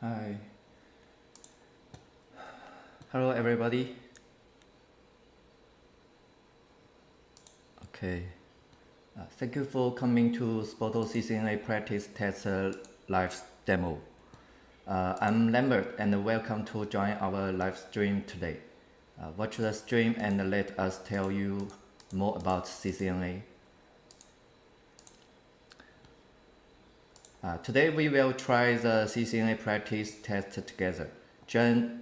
Hi. Hello everybody. Okay. Thank you for coming to SPOTO CCNA practice test live demo. I'm Lambert and welcome to join our live stream today. Watch the stream and let us tell you more about CCNA. Today we will try the CCNA practice test together. Join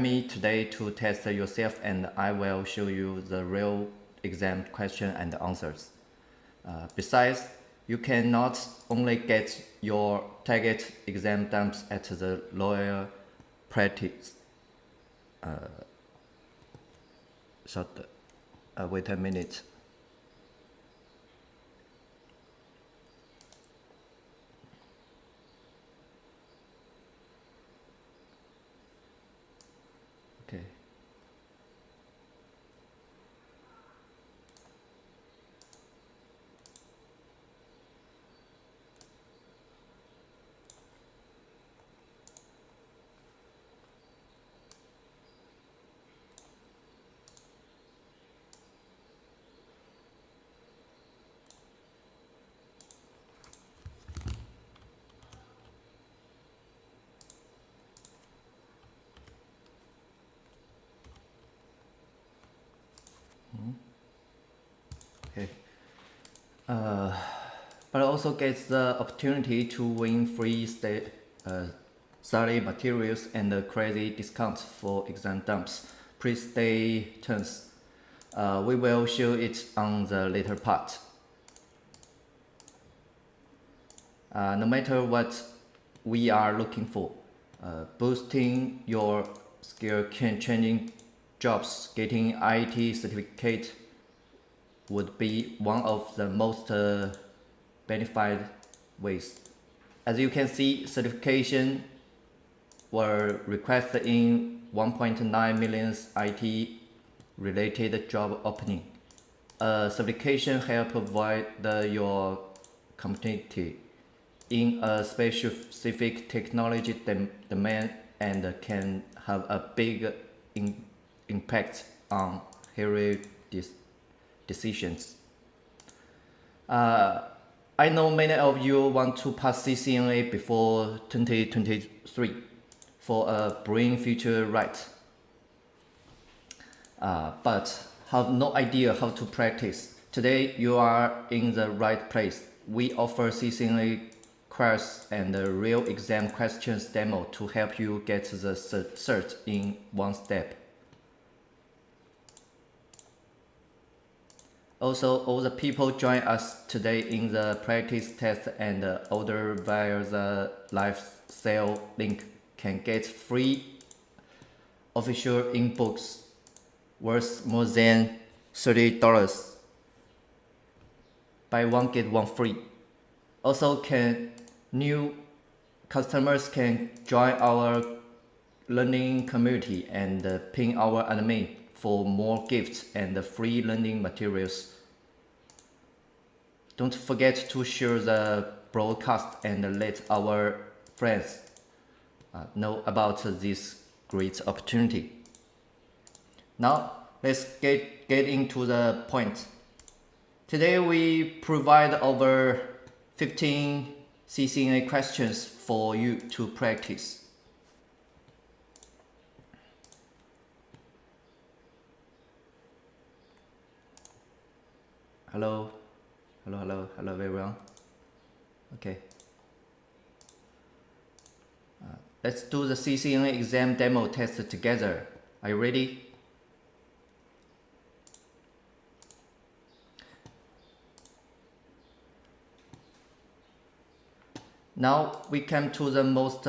me today to test yourself and I will show you the real exam question and answers. Besides, you can not only get your target exam dumps at the lower practice. Wait a minute. Okay. Okay. But also gets the opportunity to win free study materials and crazy discounts for exam dumps. Please stay tuned. We will show it on the later part. No matter what we are looking for, boosting your skill, changing jobs, getting IT certificate would be one of the most benefited ways. As you can see, certification were requested in 1.9 million IT related job opening. Certification help provide your community in a specific technology domain and can have a big impact on career decisions. I know many of you want to pass CCNA before 2023 for a brilliant future, right? But have no idea how to practice. Today you are in the right place. We offer CCNA course and a real exam questions demo to help you get the cert in one step. Also, all the people join us today in the practice test and order via the live sale link can get free official in-books worth more than $30. Buy one get one free. Also, new customers can join our learning community and ping our admin for more gifts and free learning materials. Don't forget to share the broadcast and let our friends know about this great opportunity. Now let's get into the point. Today we provide over 15 CCNA questions for you to practice. Hello everyone. Okay. Let's do the CCNA exam demo test together. Are you ready? Now we come to the most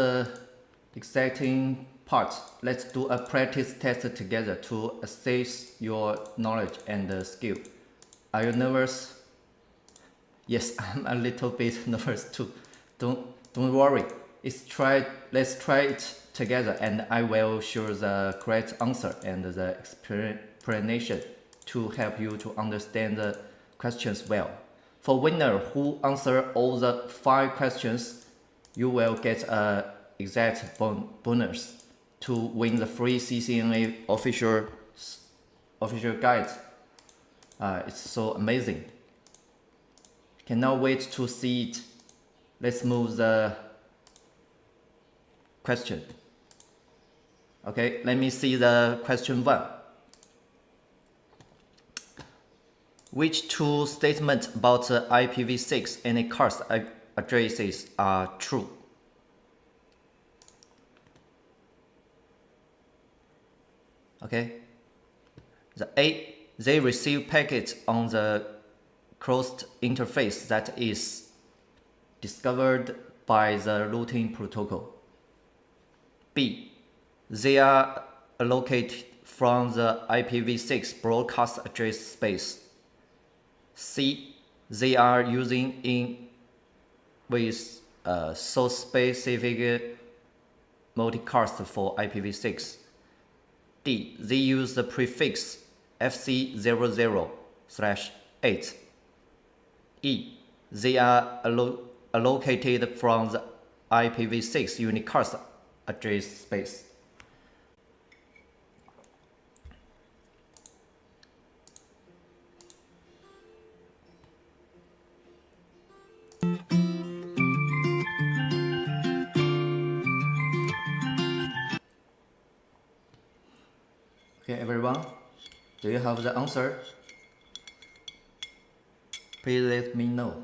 exciting part. Let's do a practice test together to assess your knowledge and skill. Are you nervous? Yes, I'm a little bit nervous too. Don't worry. Let's try it together and I will show the correct answer and the explanation to help you to understand the questions well. For winner who answer all the 5 questions, you will get a exact bonus to win the free CCNA official guide. It's so amazing. Cannot wait to see it. Let's move the question. Okay, let me see the question 1. Which two statements about IPv6 and cars addresses are true? Okay. The A, they receive packets on the closed interface that is discovered by the routing protocol. B, they are allocated from the IPv6 broadcast address space. C, they are using in with source specific multicast for IPv6. D, they use the prefix FC00/8. E, they are allocated from the IPv6 unicast address space. Okay, everyone, do you have the answer? Please let me know.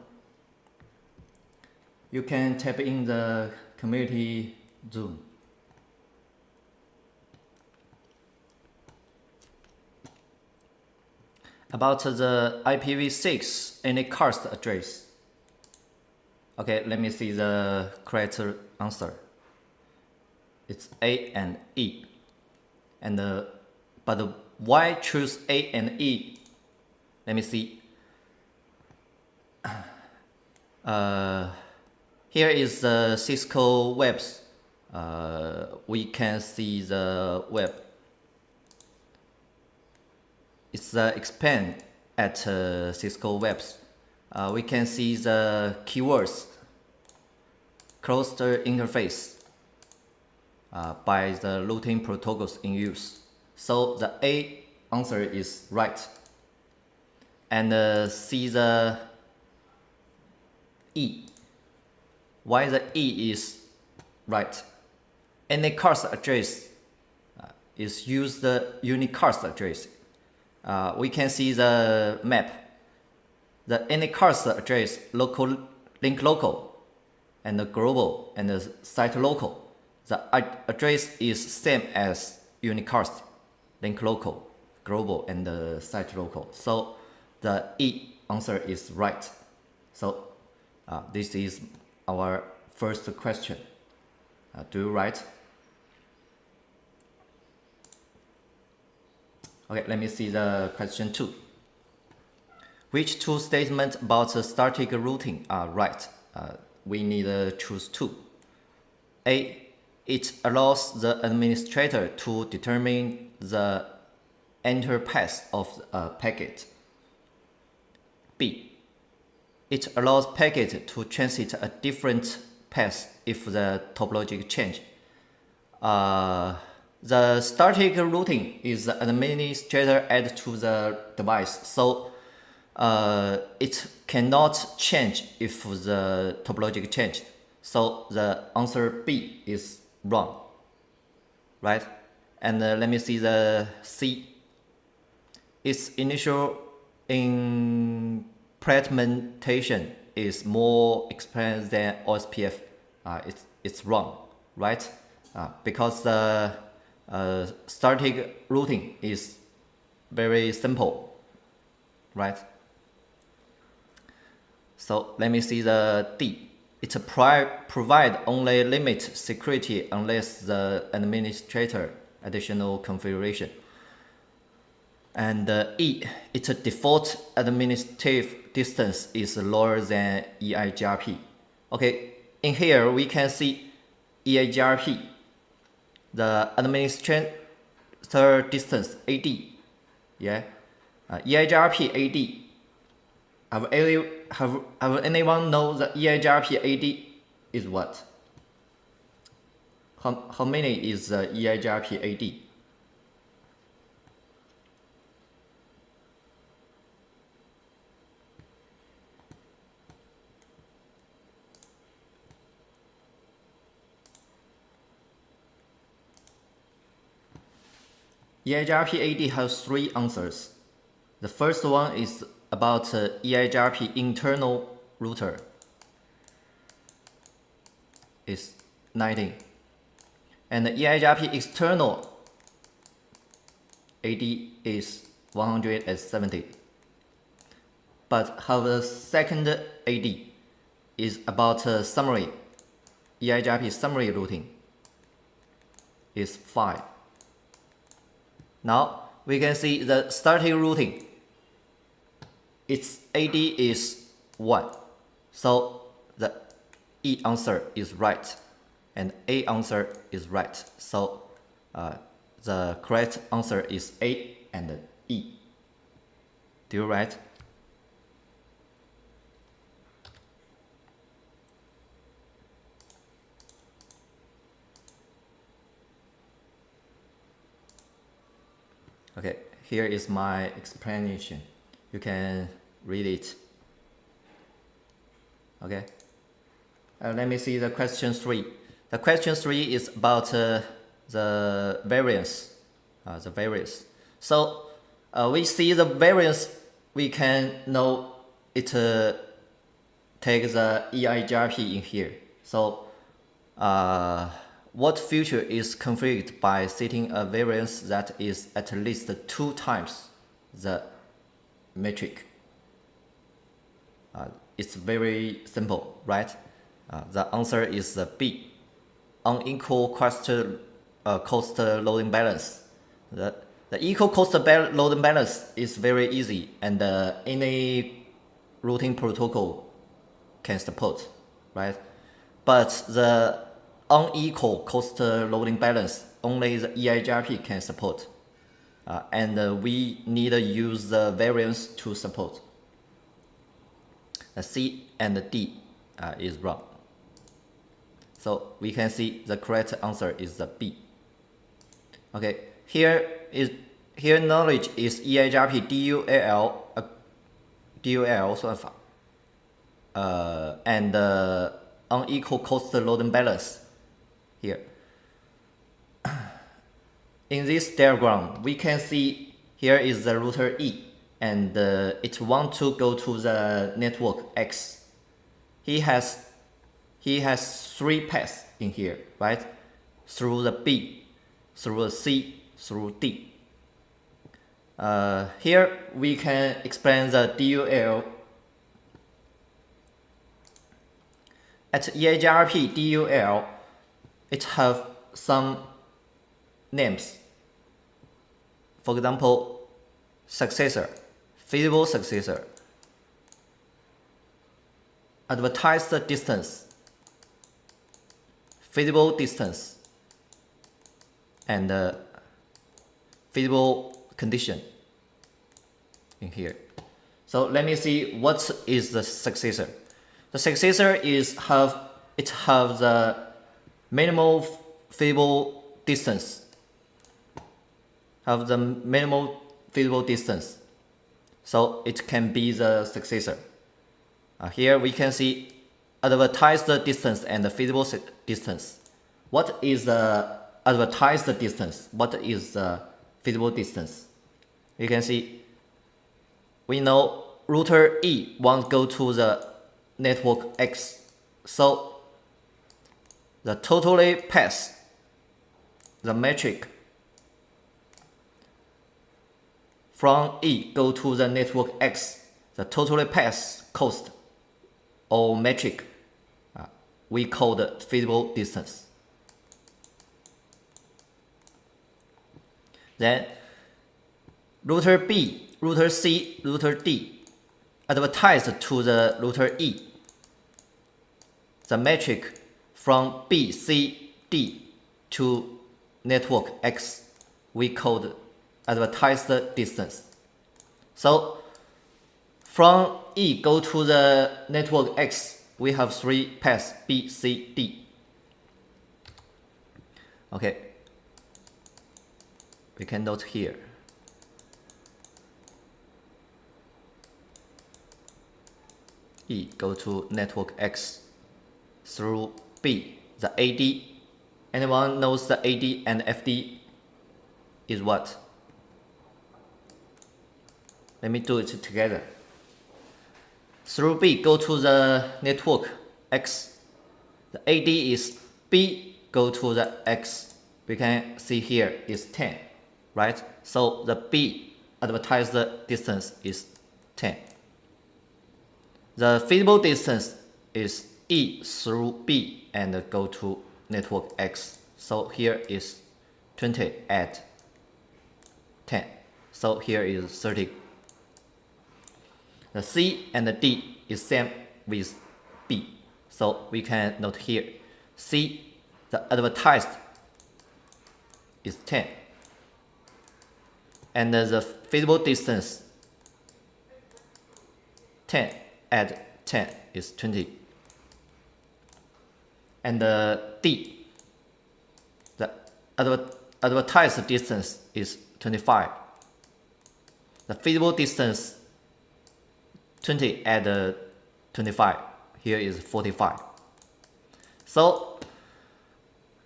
You can type in the community Zoom. About the IPv6 unicast address. Okay, let me see the correct answer. It's A and E. And but why choose A and E? Let me see. Here is the Cisco webs. We can see the web. It's the expand at Cisco webs. We can see the keywords closed interface by the routing protocols in use. So the A answer is right. And see the E. Why the E is right? Unicast address is use the unicast address. We can see the map. The unicast address local, link local, and the global and the site local. The address is same as unicast, link local, global, and the site local. So the E answer is right. So this is our first question. Do you write? Okay, let me see the question 2. Which two statements about the static routing are right? We need to choose 2. A, it allows the administrator to determine the enter path of a packet. B, it allows packet to transit a different path if the topologic change. The static routing is the administrator add to the device, so it cannot change if the topologic changed. So the answer B is wrong, right? And let me see the C. Its initial implementation is more expensive than OSPF. It's wrong, right? Because the static routing is very simple, right? So let me see the D. It provide only limit security unless the administrator additional configuration. And E, its default administrative distance is lower than EIGRP. Okay, in here we can see EIGRP, the administrator distance AD. Yeah, EIGRP AD. Have anyone know the EIGRP AD is what? how many is the EIGRP AD? EIGRP AD has 3 answers. The first one is about EIGRP internal router is 19, and the EIGRP external AD is 170. But how the second AD is about summary, EIGRP summary routing is 5. Now we can see the starting routing, its AD is 1. So the E answer is right and A answer is right. So the correct answer is A and E. Do you write? Okay, here is my explanation. You can read it. Okay. Let me see the question 3. The question 3 is about the variance. So we see the variance. We can know it takes the EIGRP in here. So what feature is configured by setting a variance that is at least 2 times the metric? It's very simple, right? The answer is B, unequal cost loading balance. The equal cost loading balance is very easy, and any routing protocol can support, right? But the unequal cost loading balance only the EIGRP can support, and we need to use the variance to support. The C and D is wrong. So we can see the correct answer is the B. Okay, here knowledge is EIGRP DUL 算法 and unequal cost loading balance here. In this diagram, we can see here is the router E, and it wants to go to the network X. He has 3 paths in here, right? Through the B, through the C, through D. Here we can explain the DUL. At EIGRP DUL, it have some names. For example, successor, feasible successor, advertised distance, feasible distance, and feasible condition in here. So let me see what is the successor. The successor is have the minimal feasible distance. Have the minimal feasible distance. So it can be the successor. Here we can see advertised distance and the feasible distance. What is the advertised distance? What is the feasible distance? You can see we know router E wants to go to the network X. So the totally path, the metric from E go to the network X, the totally path cost or metric, we call the feasible distance. Then router B, router C, router D advertised to the router E. The metric from B, C, D to network X, we called advertised distance. So from E go to the network X, we have 3 paths B, C, D. Okay, we can note here. E go to network X through B, the AD. Anyone knows the AD and FD is what? Let me do it together. Through B, go to the network X. The AD is B, go to the X. We can see here is 10, right? So the B advertised distance is 10. The feasible distance is E through B and go to network X. So here is 20 at 10. So here is 30. The C and the D is same with B. So we can note here, C, the advertised is 10. And the feasible distance 10 at 10 is 20. And the D, the advertised distance is 25. The feasible distance 20 at 25, here is 45. So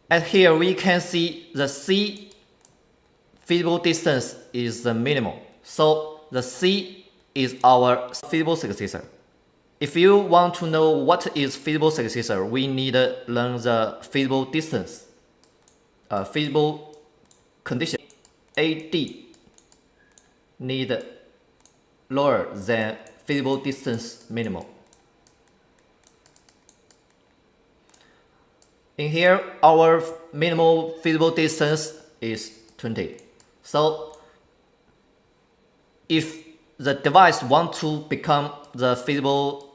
at here we can see the C feasible distance is the minimum. So the C is our feasible successor. If you want to know what is feasible successor, we need to learn the feasible distance, feasible condition. AD need lower than feasible distance minimum. In here, our minimal feasible distance is 20. So if the device wants to become the feasible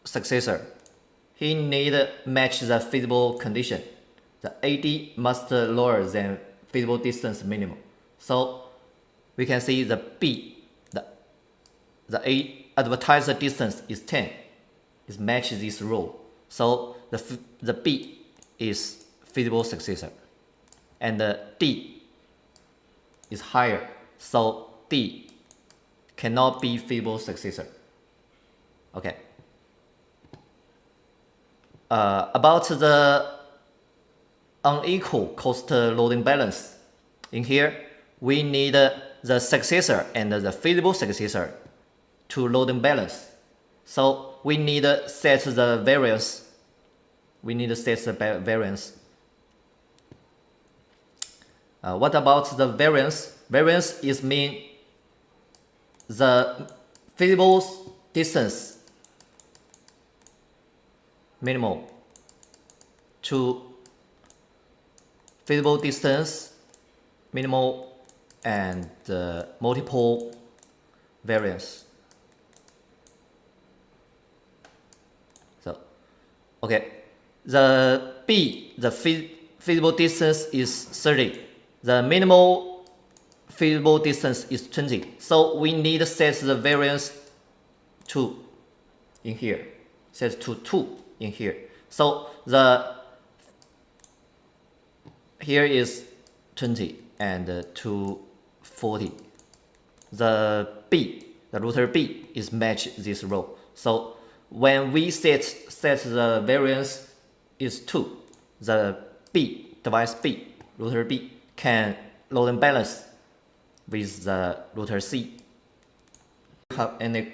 successor, he need to match the feasible condition. The AD must lower than feasible distance minimum. So we can see the B, the A advertised distance is 10. It matches this rule. So the B is feasible successor. And the D is higher. So D cannot be feasible successor. Okay. About the unequal cost loading balance. In here, we need the successor and the feasible successor to loading balance. So we need to set the variance. What about the variance? Variance is mean the feasible distance minimum to feasible distance minimal and multiple variance. So, okay, the B, the feasible distance is 30. The minimal feasible distance is 20. So we need to set the variance to in here. Set to 2 in here. So here is 20 and 240. The B, the router B is match this row. So when we set the variance is 2, the B, device B, router B can load and balance with the router C. Have any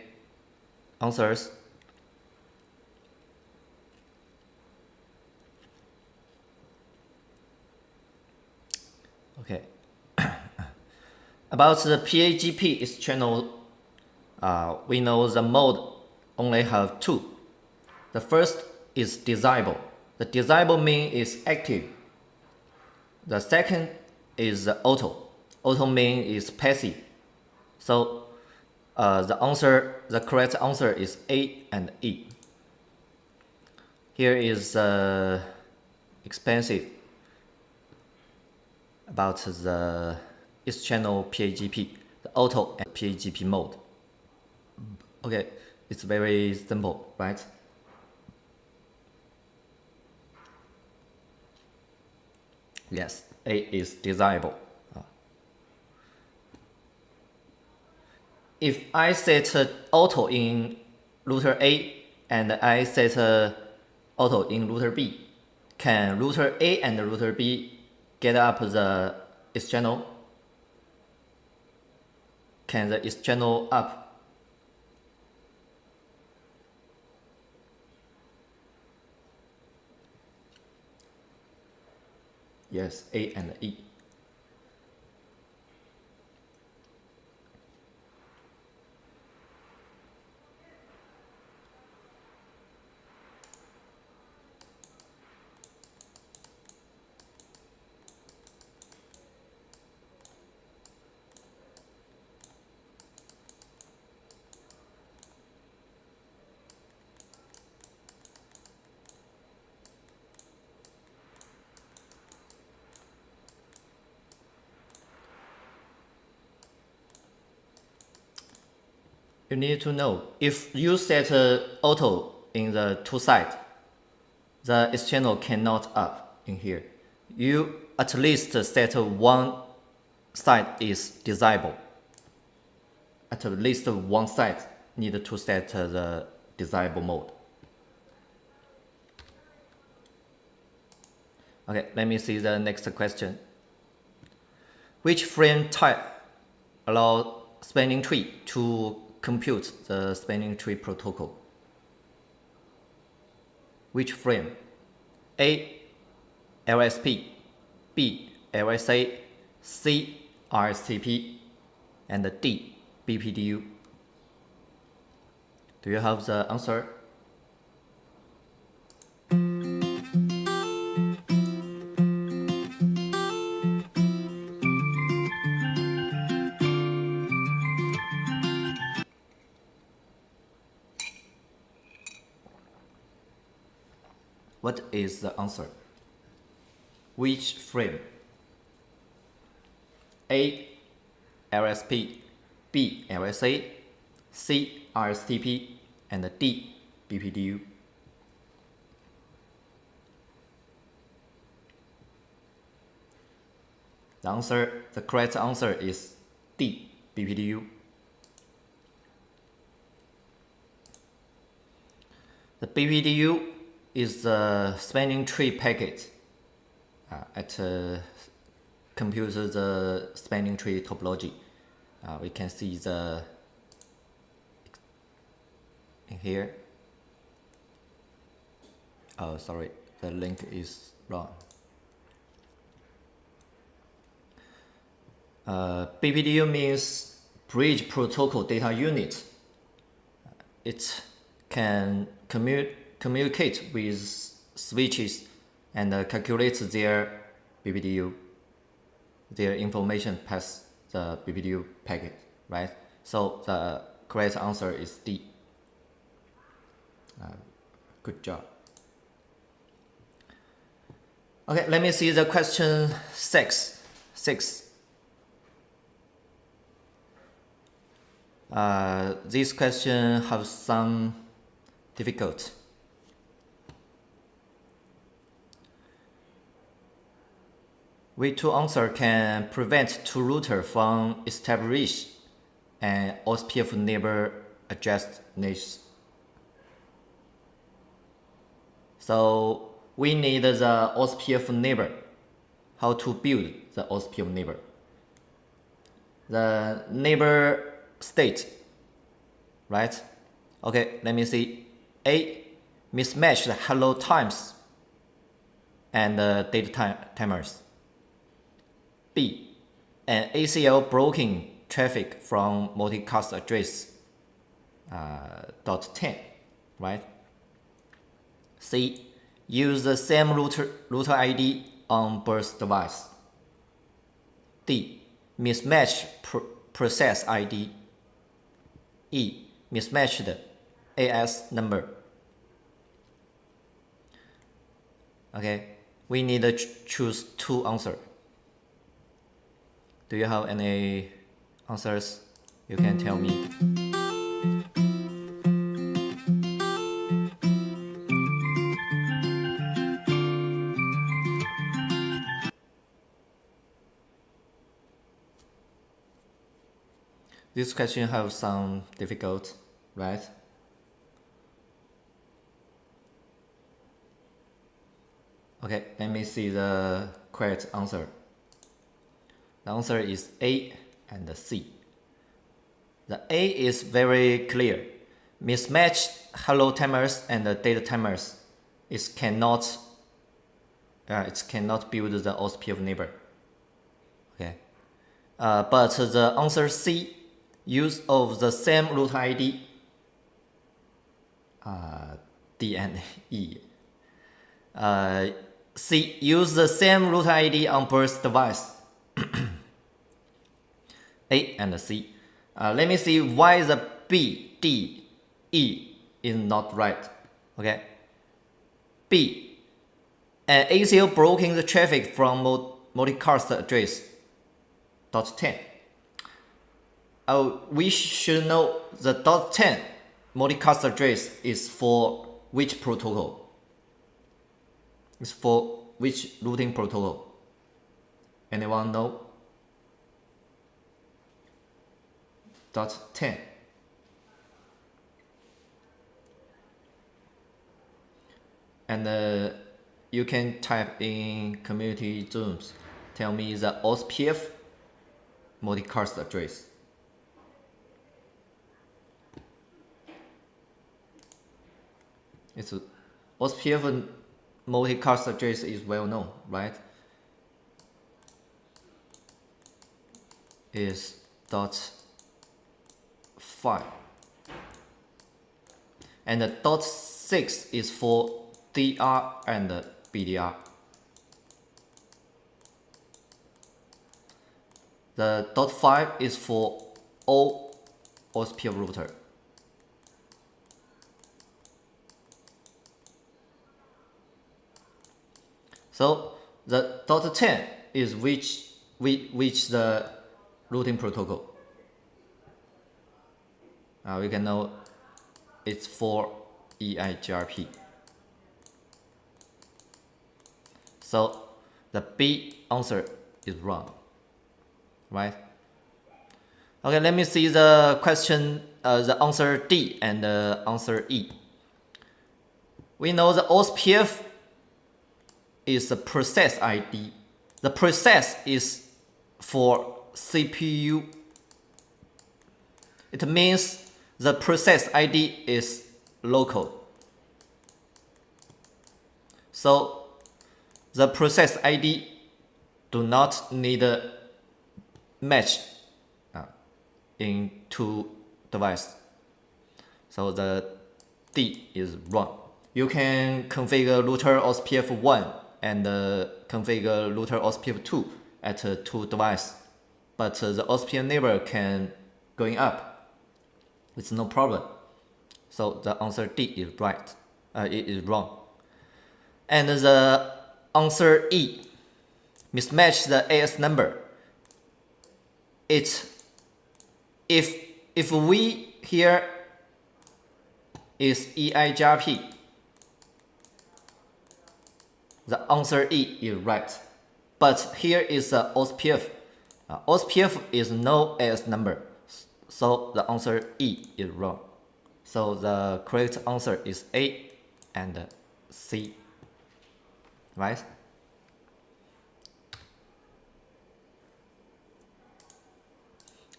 answers? Okay. About the PAGP is channel, we know the mode only have 2. The first is desirable. The desirable mean is active. The second is auto. Auto mean is passive. So the correct answer is A and E. Here is expensive about the East channel PAGP, the auto and PAGP mode. Okay, it's very simple, right? Yes, A is desirable. If I set auto in router A and I set auto in router B, can router A and router B get up the external? Can the external up? Yes, A and E. You need to know, if you set auto in the two sides, the external cannot up in here. You at least set one side is desirable. At least one side need to set the desirable mode. Okay, let me see the next question. Which frame type allows spanning tree to compute the spanning tree protocol? Which frame? A. LSP, B. LSA, C. RSTP, and D. BPDU. Do you have the answer? What is the answer? Which frame? A. LSP, B. LSA, C. RSTP, and D. BPDU. The correct answer is D. BPDU. The BPDU is the spanning tree packet at compute the spanning tree topology. We can see the in here. Oh, sorry, the link is wrong. BPDU means Bridge Protocol Data Unit. It can communicate with switches and calculate their BPDU, their information past the BPDU packet, right? So the correct answer is D. Good job. Okay, let me see the question 6. This question has some difficult. Which two answer can prevent two router from establish an OSPF neighbor address. So we need the OSPF neighbor. How to build the OSPF neighbor? The neighbor state, right? Okay, let me see. A. Mismatched hello times and date timers. B. An ACL blocking traffic from multicast address .10, right? C. Use the same router ID on both devices. D. Mismatched process ID. E. Mismatched AS number. Okay, we need to choose two answers. Do you have any answers? You can tell me. This question have some difficult, right? Okay, let me see the correct answer. The answer is A and C. The A is very clear. Mismatched hello timers and data timers it cannot build the OSPF neighbor. Okay, but the answer C, use of the same root ID, D and E. C, use the same root ID on both device. A and C. Let me see why the B, D, E is not right. Okay. B, an ACL blocking the traffic from multicast address .10. We should know the .10 multicast address is for which protocol? It's for which routing protocol? Anyone know? .10. And you can type in community Zooms. Tell me the OSPF multicast address. It's OSPF multicast address is well known, right? Is .5. And the .6 is for DR and BDR. The .5 is for all OSPF router. So the .10 is which the routing protocol. We can know it's for EIGRP. So the B answer is wrong, right? Okay, let me see the question, the answer D and the answer E. We know the OSPF is the process ID. The process is for CPU. It means the process ID is local. So the process ID do not need a match in two devices. So the D is wrong. You can configure router OSPF 1 and configure router OSPF 2 at two devices, but the OSPF neighbor can going up. It's no problem. So the answer D is right. It is wrong. And the answer E, mismatch the AS number. It's if we here is EIGRP, the answer E is right. But here is OSPF. OSPF is no AS number, so the answer E is wrong. So the correct answer is A and C, right?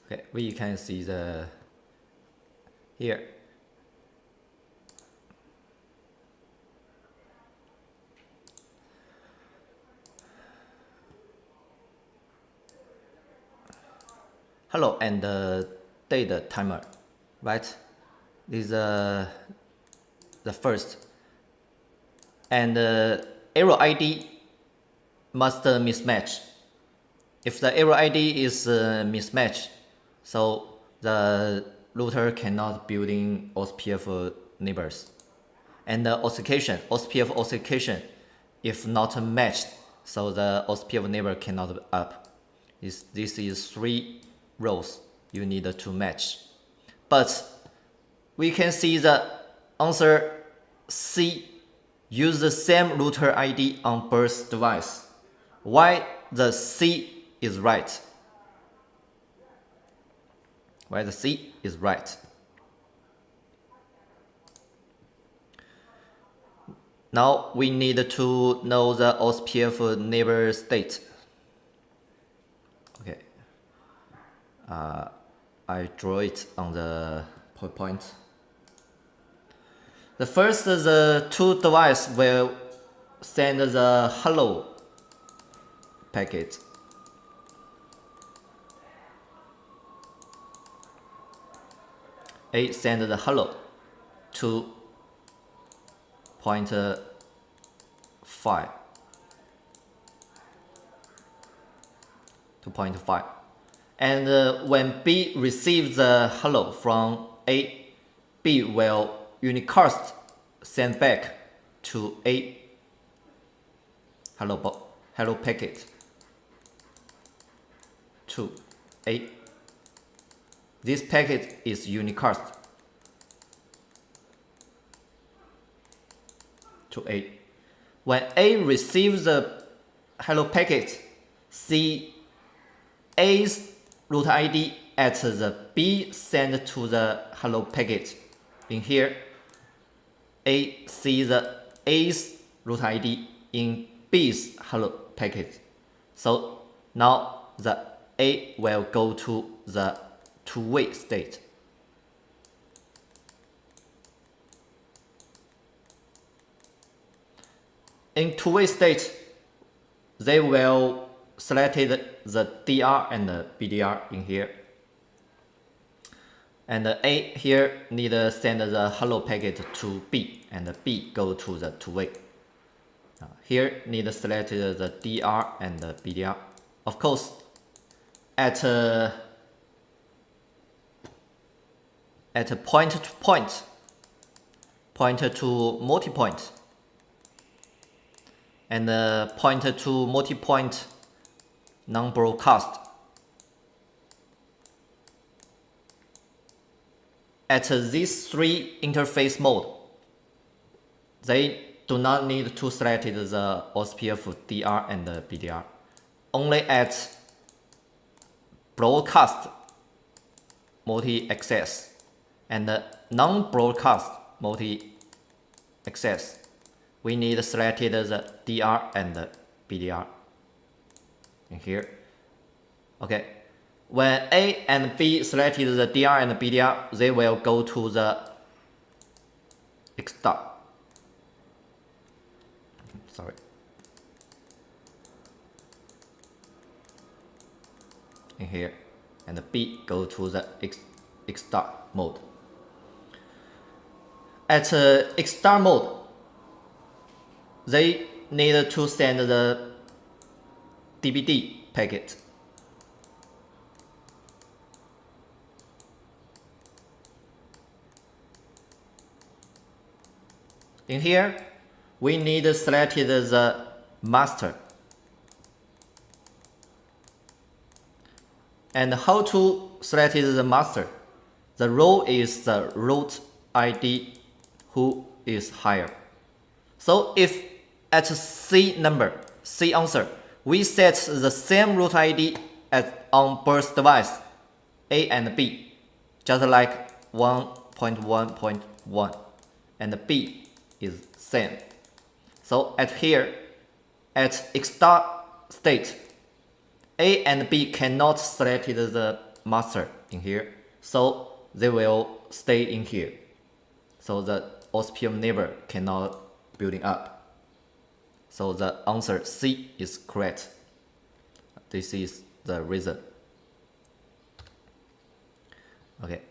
Okay, we can see the here. Hello and data timer, right? This is the first. And error ID must mismatch. If the error ID is mismatched, so the router cannot build in OSPF neighbors. And the OSPF authentication, if not matched, so the OSPF neighbor cannot up. This is 3 rows you need to match. But we can see the answer C, use the same router ID on both device. Why the C is right? Where the C is right. Now we need to know the OSPF neighbor state. Okay. I draw it on the PowerPoint. The first, the two device will send the hello packet. A send the hello to .5 to .5, and when B receives the hello from A, B will unicast send back to A hello packet to A. This packet is unicast to A. When A receives the hello packet, see A's root ID at the B sent to the hello packet. In here, A sees the A's root ID in B's hello packet. So now the A will go to the two-way state. In two-way state, they will select the DR and the BDR in here. And A here need to send the hello packet to B, and B go to the two-way. Here need to select the DR and the BDR. Of course, at point to point, point to multi-point, and point to multi-point non-broadcast. At these three interface mode, they do not need to select the OSPF DR and the BDR. Only at broadcast multi-access and non-broadcast multi-access, we need to select the DR and the BDR in here. Okay, when A and B selected the DR and the BDR, they will go to the XDAR. Sorry. In here, and the B go to the XDAR mode. At XDAR mode, they need to send the DVD packet. In here, we need to select the master. And how to select the master? The role is the root ID who is higher. So if at C number, C answer, we set the same root ID as on both device, A and B, just like 1.1.1, and B is same. So at here, at XDAR state, A and B cannot select the master in here, so they will stay in here. So the OSPF neighbor cannot building up. So the answer C is correct. This is the reason. Okay.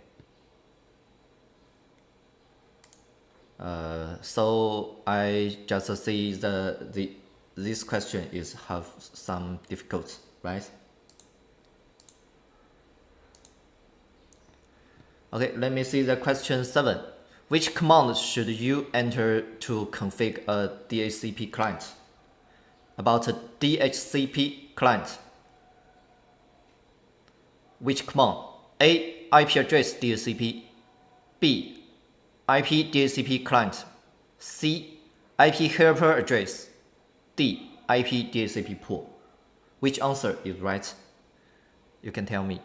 So I just see this question is have some difficulty, right? Okay, let me see the question 7. Which command should you enter to configure a DHCP client? About a DHCP client. Which command? A. IP address DHCP. B. IP DHCP client. C. IP helper address. D. IP DHCP pool. Which answer is right? You can tell me.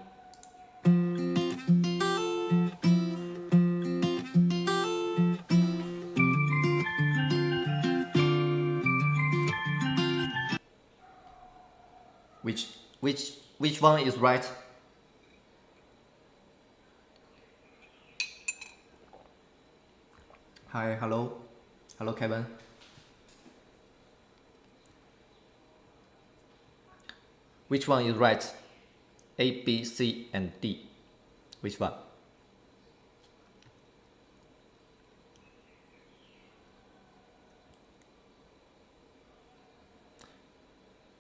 Which one is right? Hi, hello, Kevin. Which one is right? A, B, C, and D. Which one?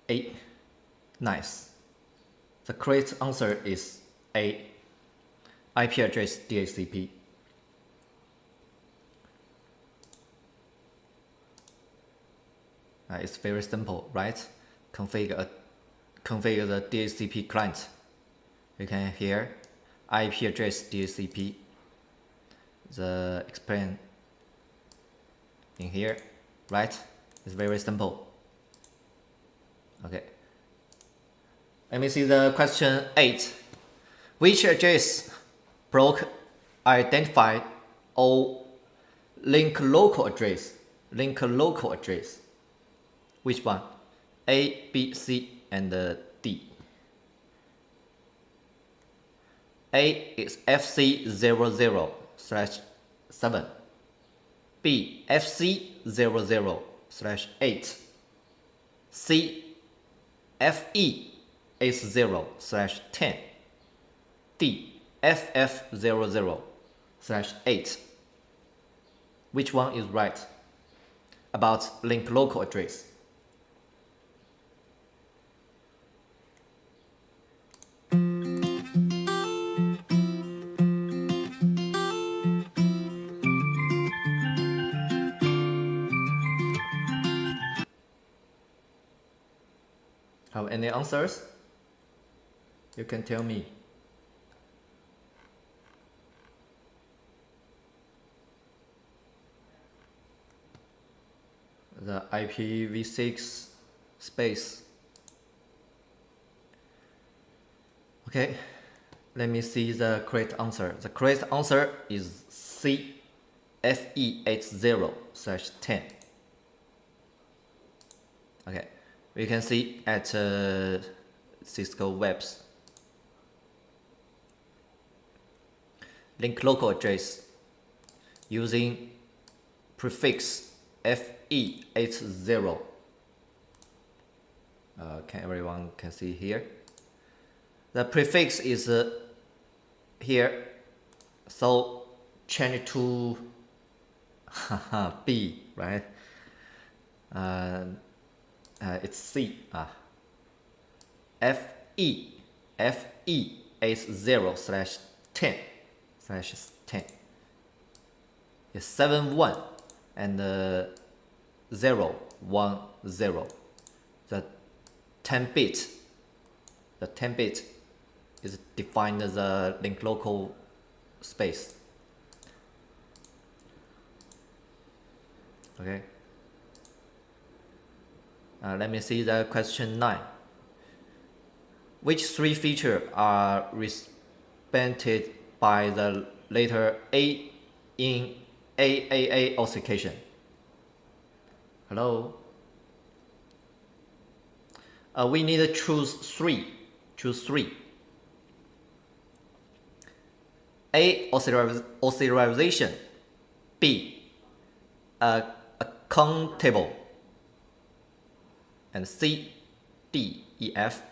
A. Nice. The correct answer is A. IP address DHCP. It's very simple, right? Configure the DHCP client. You can hear IP address DHCP. The explain in here, right? It's very simple. Okay. Let me see the question 8. Which address block identified or link local address? Link local address. Which one? A, B, C, and D. A is FC00/7. B, FC00/8. C, FE80/10. D, FF00/8. Which one is right about link local address? Have any answers? You can tell me. The IPv6 space. Okay, let me see the correct answer. The correct answer is C, FE80/10. Okay, we can see at Cisco webs. Link local address using prefix FE80. Can everyone can see here? The prefix is here, so change it to B, right? It's C. FE80/10. It's 71 and 010. The 10-bit. The 10-bit is defined as a link local space. Okay. Let me see the question 9. Which three features are represented by the letter A in AAA authentication? Hello? We need to choose three. Choose three. A, authorization. B, accountable. And C, D, E, F.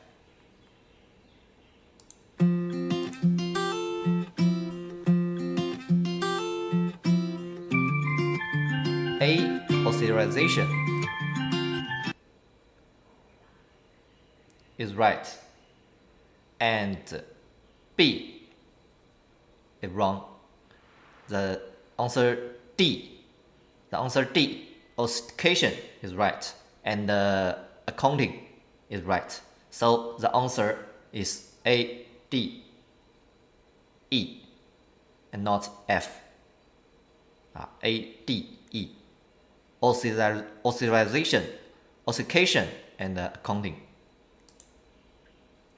A, authorization is right, and B is wrong. The answer D, authentication is right, and accounting is right. So the answer is A, D, E, and not F. A, D, E. Authorization, authentication, and accounting.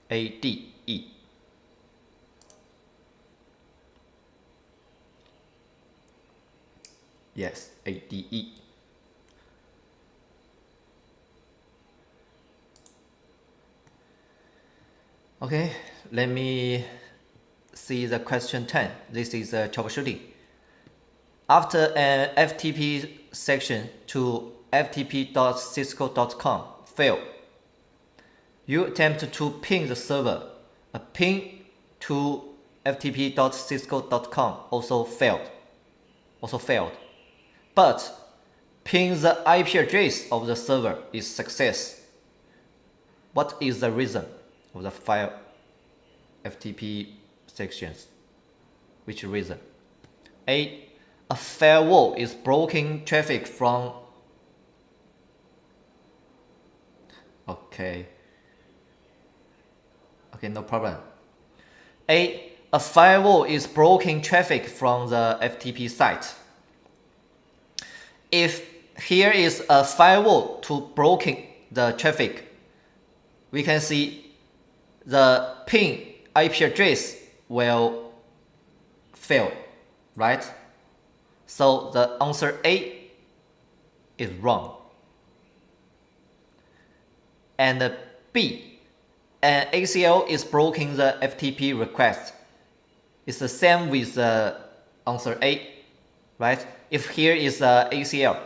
A, D, E. Yes, A, D, E. Okay, let me see the question 10. This is troubleshooting. After an FTP section to ftp.cisco.com failed, you attempt to ping the server. A ping to ftp.cisco.com also failed. But ping the IP address of the server is success. What is the reason of the file FTP sections? Which reason? A firewall is blocking traffic from. Okay, no problem. A firewall is blocking traffic from the FTP site. If here is a firewall to blocking the traffic, we can see the ping IP address will fail, right? So the answer A is wrong. And B, an ACL is blocking the FTP request. It's the same with the answer A, right? If here is the ACL,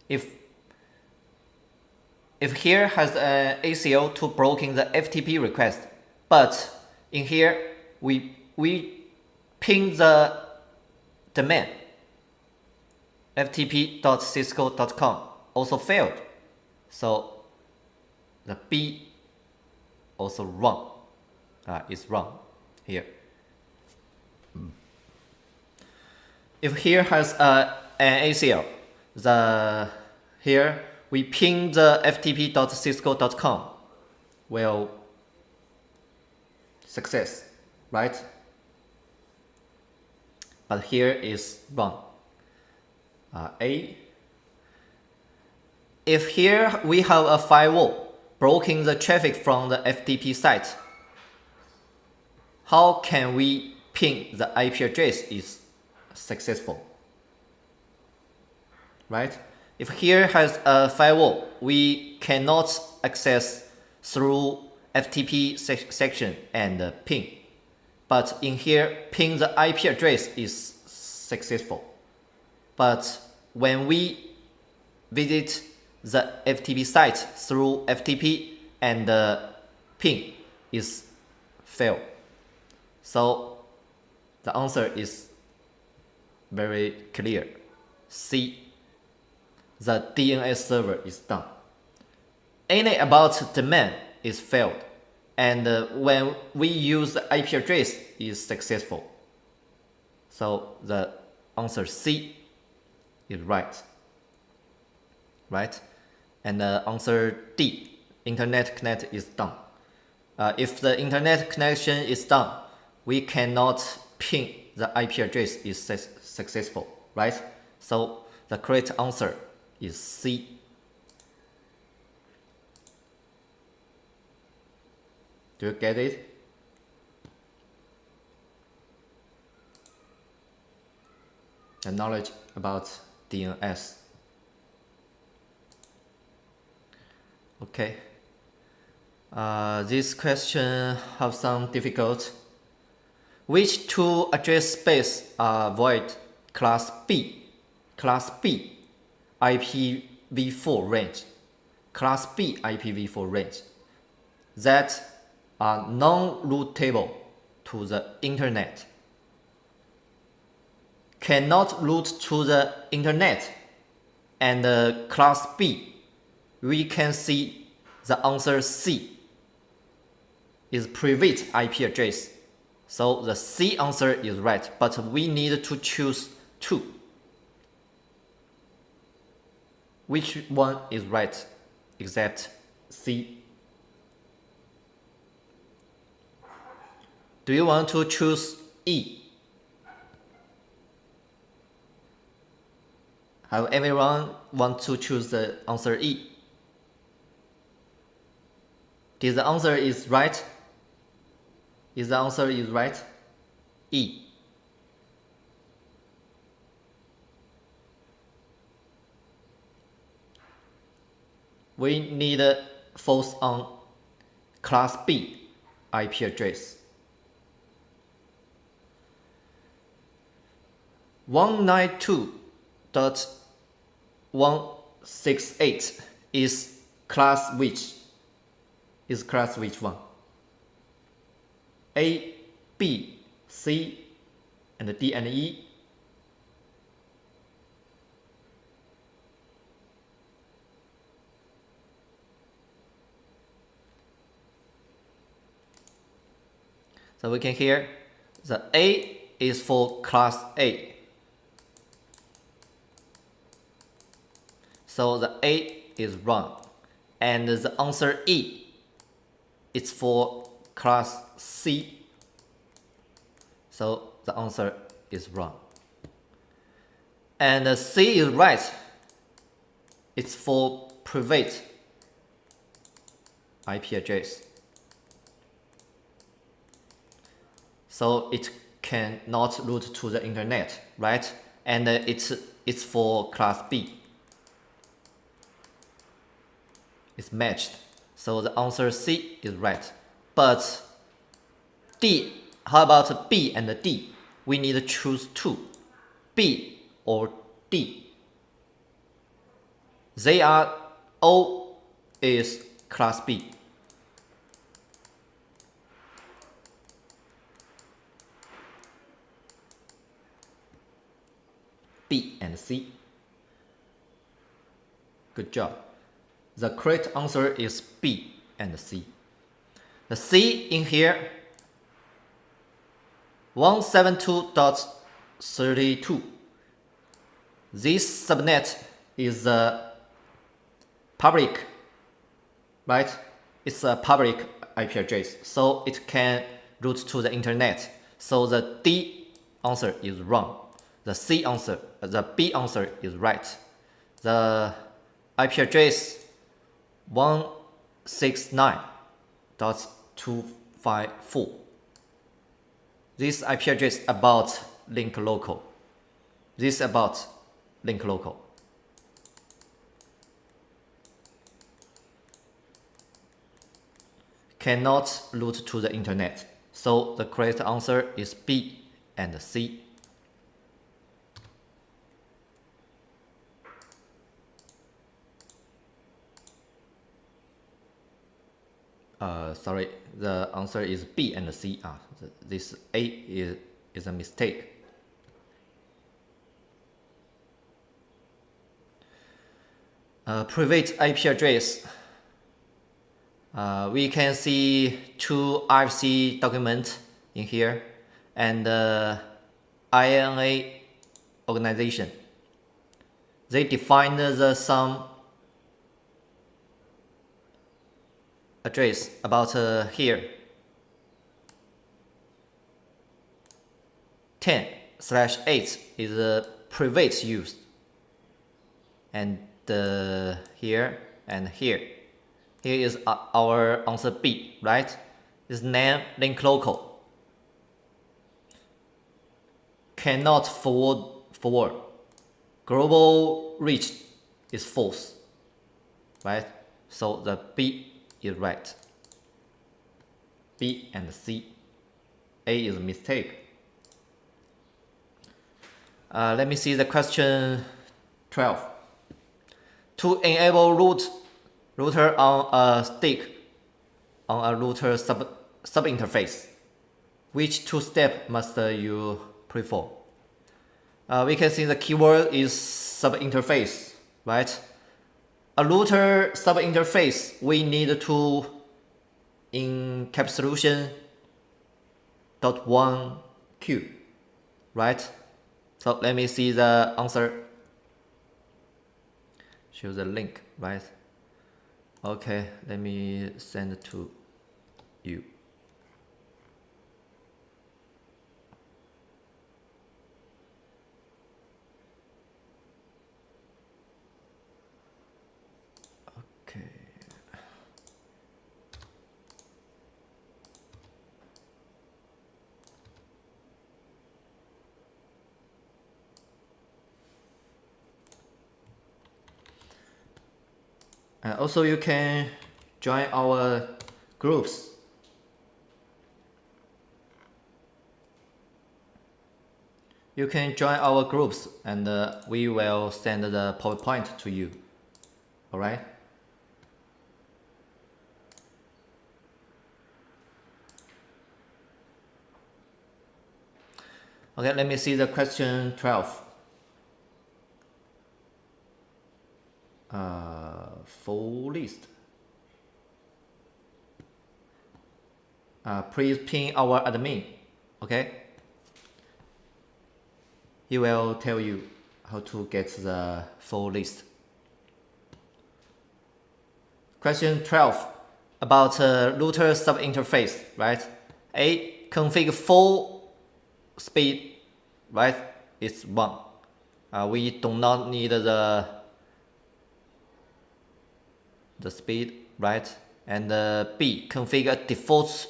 if here has an ACL to blocking the FTP request, but in here we ping the domain ftp.cisco.com also failed, so the B also wrong. Is wrong here. If here has an ACL, here we ping the ftp.cisco.com will success, right? But here is wrong. A. If here we have a firewall blocking the traffic from the FTP site, how can we ping the IP address is successful, right? If here has a firewall, we cannot access through FTP section and ping. But in here, ping the IP address is successful. But when we visit the FTP site through FTP and ping is fail. So the answer is very clear. C. The DNS server is down. Any about domain is failed, and when we use the IP address is successful. So the answer C is right. And the answer D, internet connection is down. If the internet connection is down, we cannot ping the IP address is successful, right? So the correct answer is C. Do you get it? The knowledge about DNS. Okay. This question have some difficult. Which two address space are void class B IPv4 range? Class B IPv4 range that are non-routable to the internet. Cannot route to the internet, and class B, we can see the answer C is private IP address. So the C answer is right, but we need to choose two. Which one is right except C? Do you want to choose E? Have everyone want to choose the answer E? Is the answer is right? Is the answer is right? E. We need focus on class B. IP address. 192.168 is class which? Is class which one? A, B, C, and D and E. So we can hear the A is for class A. So the A is wrong. And the answer E is for class C. So the answer is wrong. And C is right. It's for private IP address. So it cannot route to the internet, right? And it's for class B. It's matched. So the answer C is right. But D, how about B and D? We need to choose two, B or D. They are O is class B. B and C. Good job. The correct answer is B and C. The C in here, 172.32. This subnet is a public, right? It's a public IP address, so it can route to the internet. So the D answer is wrong. The B answer is right. The IP address 169.254. This IP address about link local. This about link local. Cannot route to the internet. So the correct answer is B and C. Sorry, the answer is B and C. This A is a mistake. Private IP address. We can see two RFC documents in here and INA organization. They define some address about here 10/8 is a private use, and here and here is our answer B, right? This name link local cannot forward. Global reach is false, right? So the B is right. B and C. A is a mistake. Let me see the question 12. To enable router on a stick on a router sub-interface, which two steps must you prefer? We can see the keyword is sub-interface, right? A router sub-interface, we need to encapsulation .1 queue, right? So let me see the answer. Show the link, right? Okay, let me send it to you. Okay. Also, you can join our groups. You can join our groups and we will send the PowerPoint to you. Alright? Okay, let me see the question 12. Full list. Please ping our admin. Okay? He will tell you how to get the full list. Question 12 about router subinterface, right? A, config full speed, right? It's 1. We do not need the speed, right? And B, configure defaults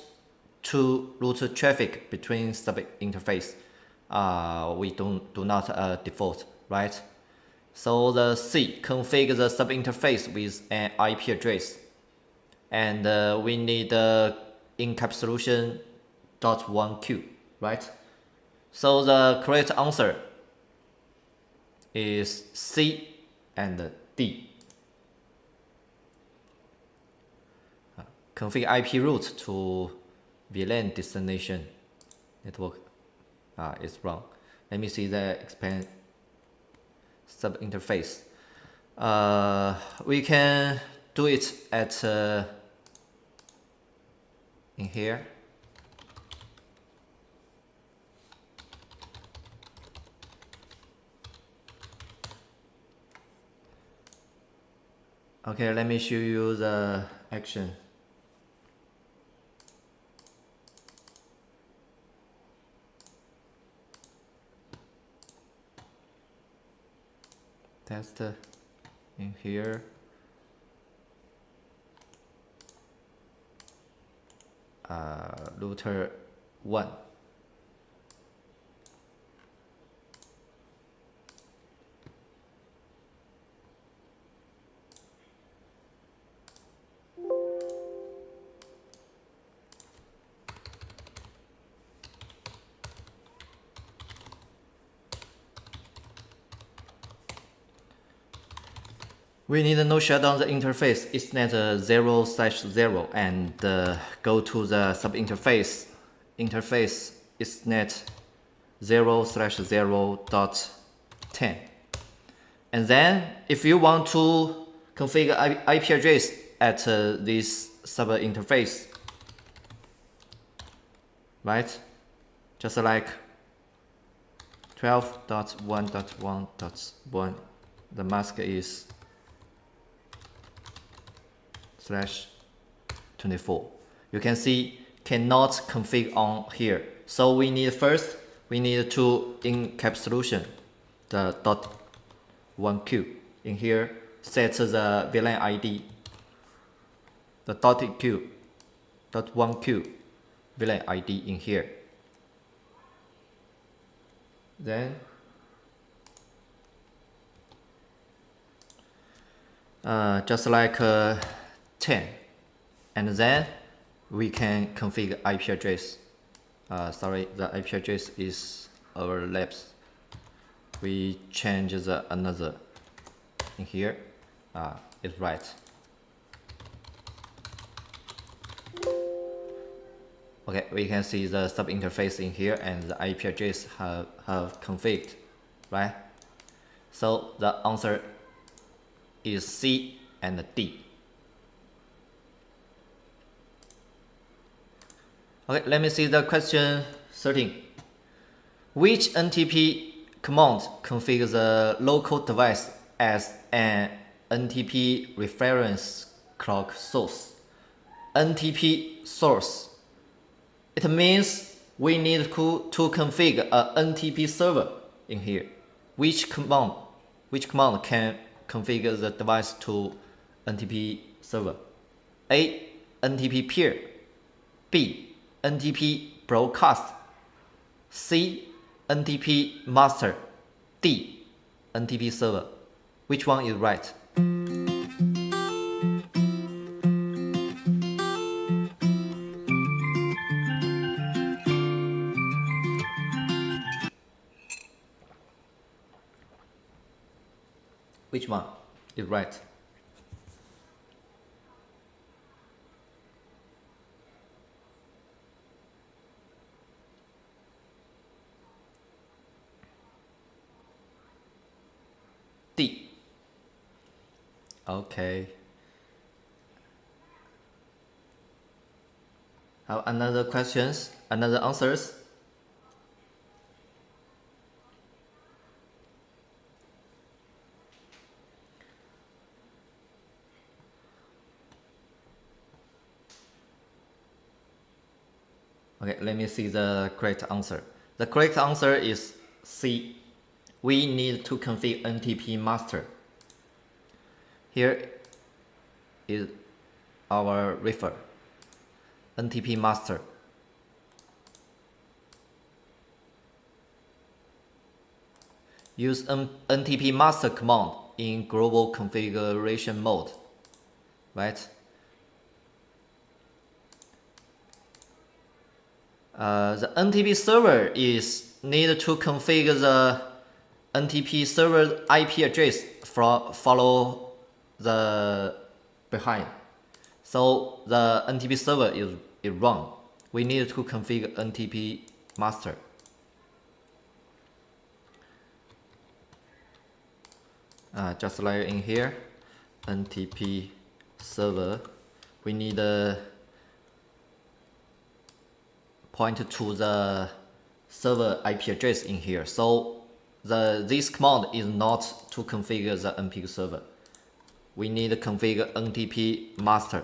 to router traffic between subinterface. We do not default, right? So the C, configure the subinterface with an IP address. And we need encapsulation .1q, right? So the correct answer is C and D. Configure IP route to VLAN destination network. It's wrong. Let me see the expand subinterface. We can do it at in here. Okay, let me show you the action. Test in here. Router 1. We need to shut down the interface Ethernet 0/0 and go to the subinterface interface Ethernet 0/0.10. And then if you want to configure IP address at this subinterface, right? Just like 12.1.1.1, the mask is /24. You can see cannot config on here. So we need to encapsulation the .1q in here. Set the VLAN ID, the .1q VLAN ID in here. Then just like 10, and then we can configure IP address. Sorry, the IP address is overlaps. We change the another in here. It's right. Okay, we can see the sub interface in here and the IP address have configured, right? So the answer is C and D. Okay, let me see the question 13. Which NTP command configures the local device as an NTP reference clock source? NTP source. It means we need to configure a NTP server in here. Which command can configure the device to NTP server? A. NTP peer. B. NTP broadcast. C. NTP master. D. NTP server. Which one is right? Which one is right? D. Okay. Have another questions? Another answers? Okay, let me see the correct answer. The correct answer is C. We need to configure NTP master. Here is our refer. NTP master. Use NTP master command in global configuration mode, right? The NTP server is need to configure the NTP server IP address follow the behind. So the NTP server is wrong. We need to configure NTP master. Just like in here, NTP server, we need a point to the server IP address in here. So this command is not to configure the NPQ server. We need to configure NTP master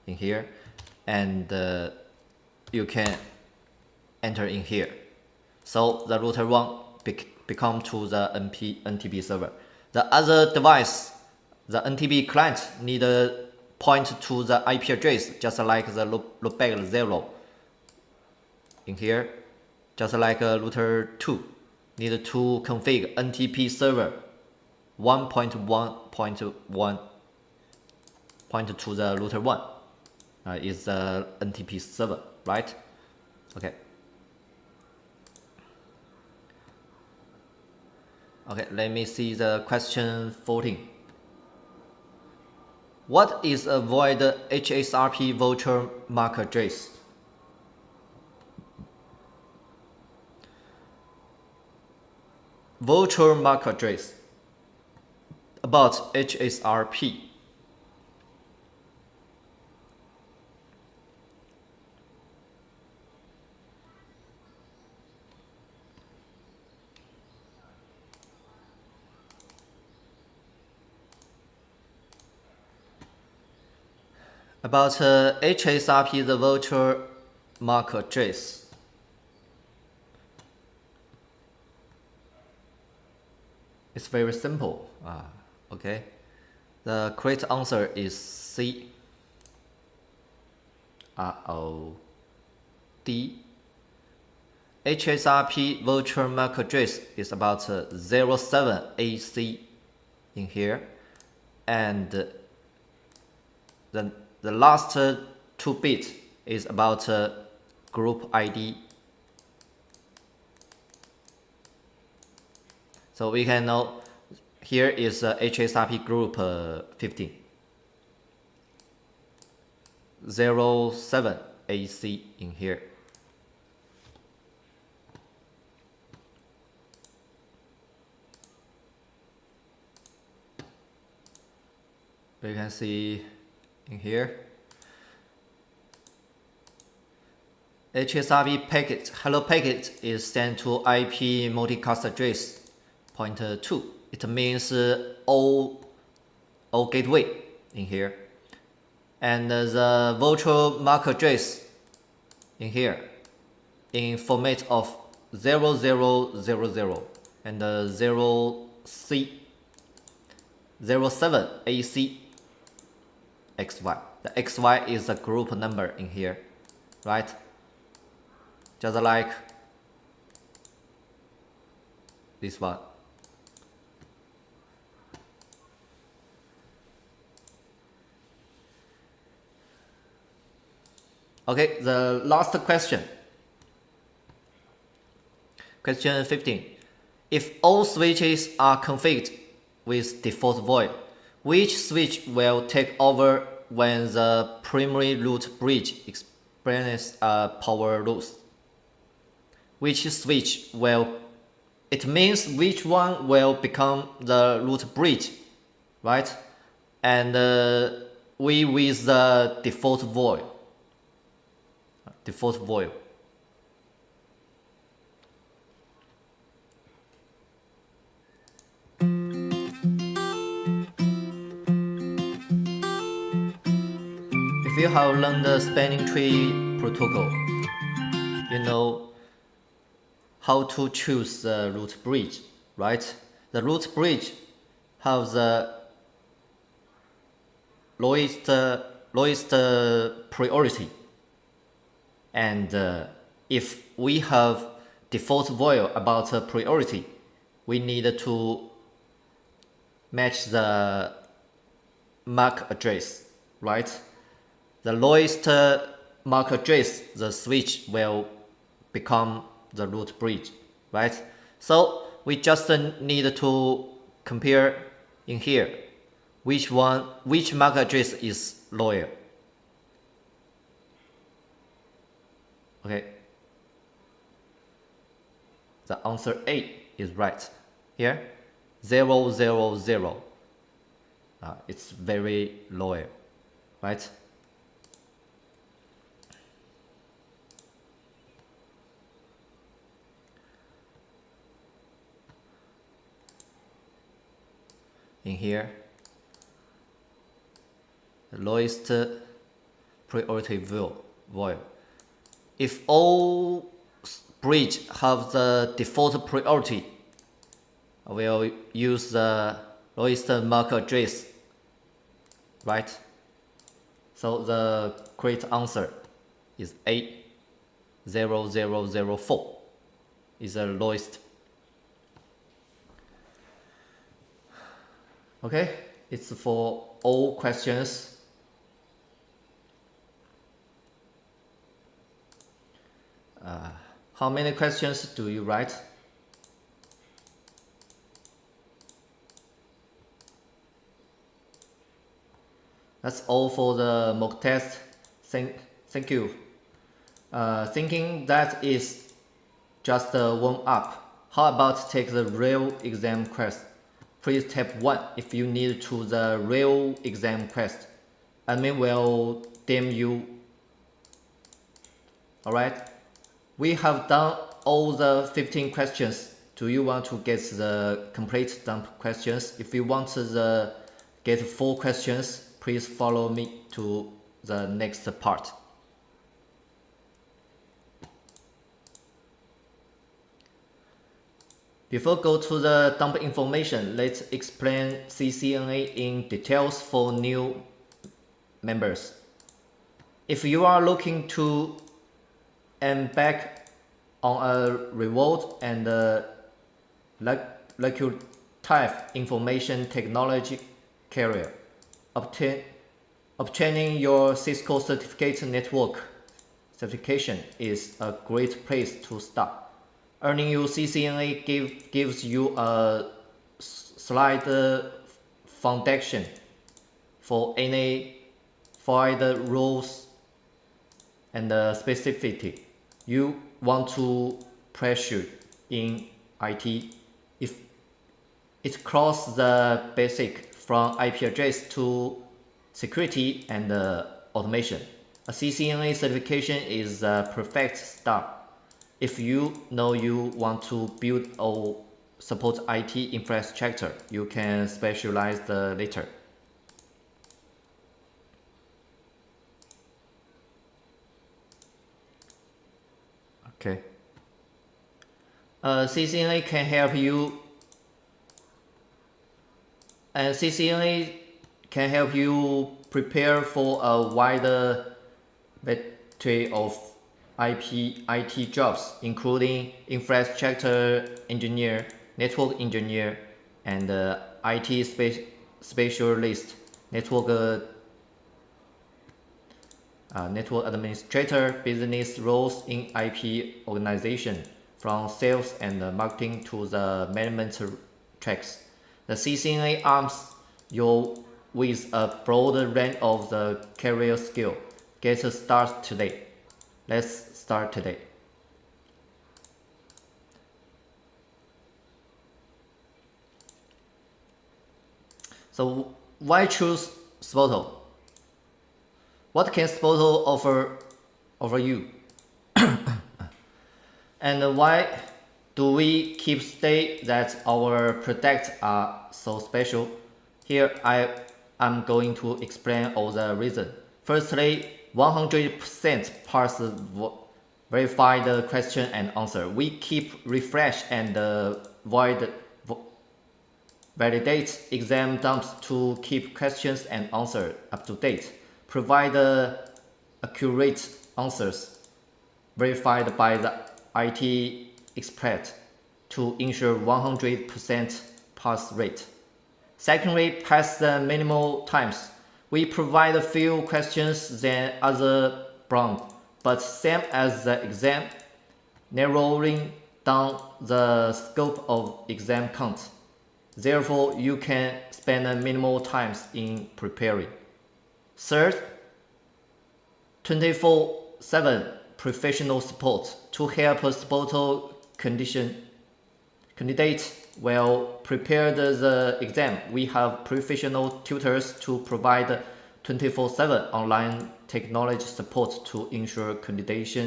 in here, and you can enter in here. So the router 1 become to the NTP server. The other device, the NTP client, need a point to the IP address, just like the loopback 0 in here, just like router 2 need to configure NTP server 1.1.1 point to the router 1 is the NTP server, right? Okay. Okay, let me see the question 14. What is a void HSRP virtual MAC address? Virtual MAC address about HSRP. About HSRP, the virtual MAC address. It's very simple. Okay. The correct answer is C. D. HSRP virtual MAC address is about 07AC in here, and the last 2 bits is about group ID. So we can know here is HSRP group 15. 07 AC in here. We can see in here HSRP packet, hello packet is sent to IP multicast address .2. It means all gateway in here, and the virtual MAC address in here in format of 0000 and 07 AC XY. The XY is a group number in here, right? Just like this one. Okay, the last question. Question 15. If all switches are configured with default void. Which switch will take over when the primary root bridge experiences a power loss? Which switch will, it means which one will become the root bridge, right? And we with the default void. Default void. If you have learned the spanning tree protocol, you know how to choose the root bridge, right? The root bridge has the lowest priority, and if we have default void about priority, we need to match the MAC address, right? The lowest MAC address, the switch will become the root bridge, right? So we just need to compare in here which MAC address is lower. Okay. The answer A is right. Here, 0, 0, 0. It's very lower, right? In here, the lowest priority void. If all bridge have the default priority, we'll use the lowest MAC address, right? So the correct answer is A, 0004 is the lowest. Okay, it's for all questions. How many questions do you write? That's all for the mock test. Thank you. Thinking that is just a warm up. How about take the real exam quest? Please tap 1 if you need to the real exam quest. Admin will DM you. Alright? We have done all the 15 questions. Do you want to get the complete dump questions? If you want to get 4 questions, please follow me to the next part. Before go to the dump information, let's explain CCNA in details for new members. If you are looking to embark on a reward and lucrative information technology career, obtaining your Cisco certificate network certification is a great place to start. Earning your CCNA gives you a solid foundation for any further roles and specificity you want to pursue in IT. If it crosses the basic from IP address to security and automation, a CCNA certification is a perfect start. If you know you want to build or support IT infrastructure, you can specialize later. Okay. CCNA can help you, and CCNA can help you prepare for a wider variety of IT jobs, including infrastructure engineer, network engineer, and IT specialist, network administrator, business roles in IP organization, from sales and marketing to the management tracks. The CCNA arms you with a broad range of the career skill. Get started today. Let's start today. So why choose SPOTO? What can SPOTO offer you? And why do we keep saying that our products are so special? Here I'm going to explain all the reasons. Firstly, 100% parse verify the question and answer. We keep refresh and validate exam dumps to keep questions and answers up to date. Provide accurate answers verified by the IT expert to ensure 100% pass rate. Secondly, pass the minimal times. We provide few questions than other brands, but same as the exam, narrowing down the scope of exam count. Therefore, you can spend minimal times in preparing. Third, 24/7 professional support to help SPOTO candidate well prepared the exam. We have professional tutors to provide 24/7 online technology support to ensure candidates